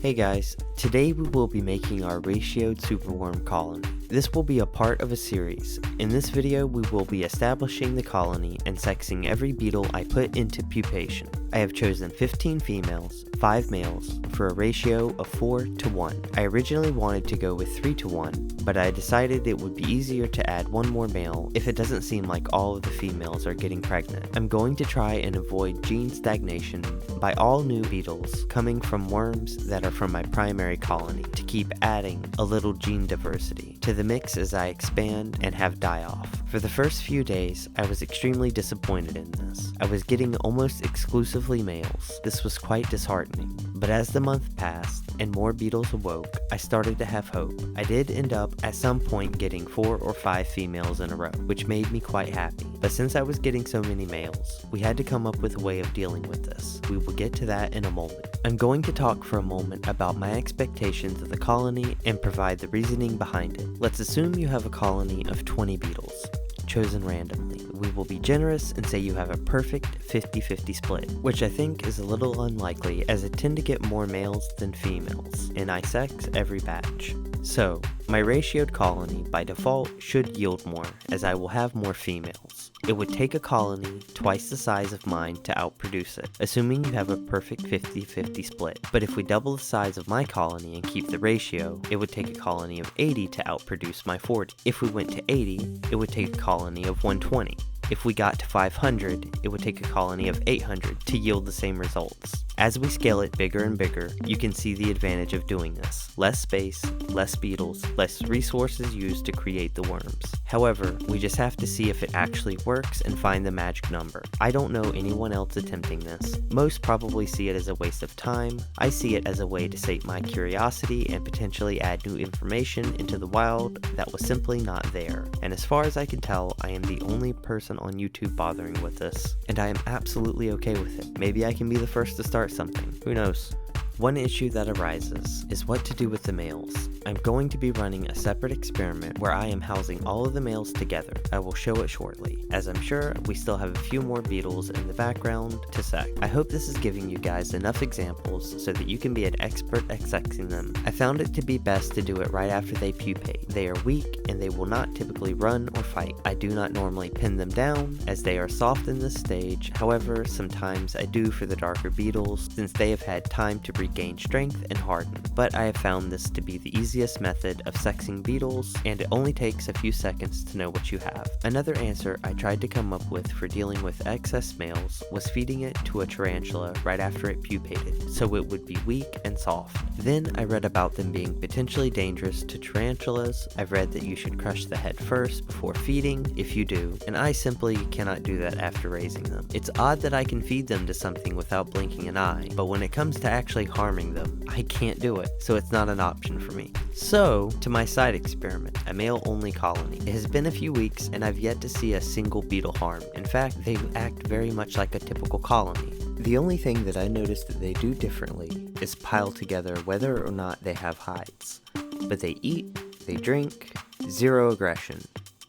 Hey guys, today we will be making our ratioed superworm colony. This will be a part of a series. In this video we will be establishing the colony and sexing every beetle I put into pupation. I have chosen 15 females, 5 males, for a ratio of 4 to 1. I originally wanted to go with 3 to 1, but I decided it would be easier to add one more male if it doesn't seem like all of the females are getting pregnant. I'm going to try and avoid gene stagnation by all new beetles coming from worms that are from my primary colony to keep adding a little gene diversity to the mix as I expand and have die-off. For the first few days, I was extremely disappointed in this. I was getting almost exclusively males. This was quite disheartening. But as the month passed and more beetles awoke, I started to have hope. I did end up at some point getting 4 or 5 females in a row, which made me quite happy. But since I was getting so many males, we had to come up with a way of dealing with this. We will get to that in a moment. I'm going to talk for a moment about my expectations of the colony and provide the reasoning behind it. Let's assume you have a colony of 20 beetles, chosen randomly. We will be generous and say you have a perfect 50-50 split, which I think is a little unlikely as I tend to get more males than females, and I sex every batch. So, my ratioed colony by default should yield more, as I will have more females. It would take a colony twice the size of mine to outproduce it, assuming you have a perfect 50-50 split. But if we double the size of my colony and keep the ratio, it would take a colony of 80 to outproduce my 40. If we went to 80, it would take a colony of 120. If we got to 500, it would take a colony of 800 to yield the same results. As we scale it bigger and bigger, you can see the advantage of doing this. Less space, less beetles, less resources used to create the worms. However, we just have to see if it actually works and find the magic number. I don't know anyone else attempting this. Most probably see it as a waste of time. I see it as a way to sate my curiosity and potentially add new information into the wild that was simply not there. And as far as I can tell, I am the only person on YouTube bothering with this, and I am absolutely okay with it. Maybe I can be the first to start something. Who knows? One issue that arises is what to do with the males. I'm going to be running a separate experiment where I am housing all of the males together. I will show it shortly, as I'm sure we still have a few more beetles in the background to sex. I hope this is giving you guys enough examples so that you can be an expert at sexing them. I found it to be best to do it right after they pupate. They are weak and they will not typically run or fight. I do not normally pin them down as they are soft in this stage. However, sometimes I do for the darker beetles since they have had time to regain strength and harden. But I have found this to be the easiest method of sexing beetles, and it only takes a few seconds to know what you have. Another answer I tried to come up with for dealing with excess males was feeding it to a tarantula right after it pupated, so it would be weak and soft. Then I read about them being potentially dangerous to tarantulas. I've read that you should crush the head first before feeding if you do, and I simply cannot do that after raising them. It's odd that I can feed them to something without blinking an eye, but when it comes to actually harming them, I can't do it, so it's not an option for me. So, to my side experiment, a male-only colony. It has been a few weeks, and I've yet to see a single beetle harm. In fact, they act very much like a typical colony. The only thing that I noticed that they do differently is pile together whether or not they have hides. But they eat, they drink, zero aggression.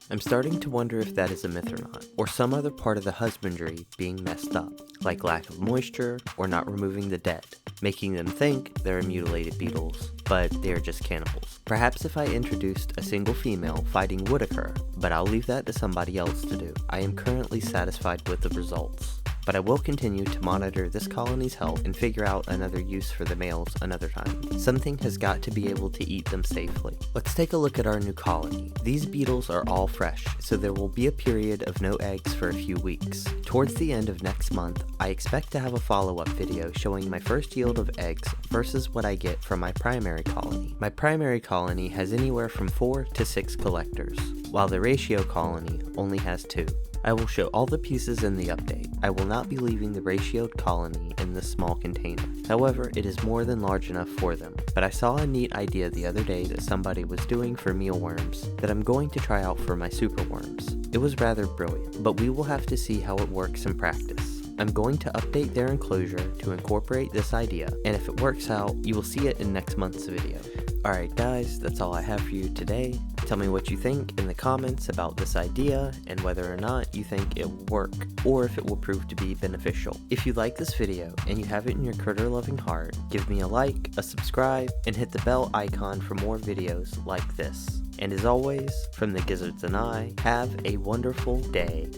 I'm starting to wonder if that is a myth or not, or some other part of the husbandry being messed up, like lack of moisture or not removing the dead, making them think they're mutilated beetles, but they're just cannibals. Perhaps if I introduced a single female, fighting would occur, but I'll leave that to somebody else to do. I am currently satisfied with the results, but I will continue to monitor this colony's health and figure out another use for the males another time. Something has got to be able to eat them safely. Let's take a look at our new colony. These beetles are all fresh, so there will be a period of no eggs for a few weeks. Towards the end of next month, I expect to have a follow-up video showing my first yield of eggs versus what I get from my primary colony. My primary colony has anywhere from 4 to 6 collectors, while the ratio colony only has 2. I will show all the pieces in the update. I will not be leaving the ratioed colony in this small container. However, it is more than large enough for them. But I saw a neat idea the other day that somebody was doing for mealworms that I'm going to try out for my superworms. It was rather brilliant, but we will have to see how it works in practice. I'm going to update their enclosure to incorporate this idea, and if it works out, you will see it in next month's video. Alright guys, that's all I have for you today. Tell me what you think in the comments about this idea and whether or not you think it will work, or if it will prove to be beneficial. If you like this video and you have it in your critter loving heart, give me a like, a subscribe, and hit the bell icon for more videos like this. And as always, from the Gizzards and I, have a wonderful day.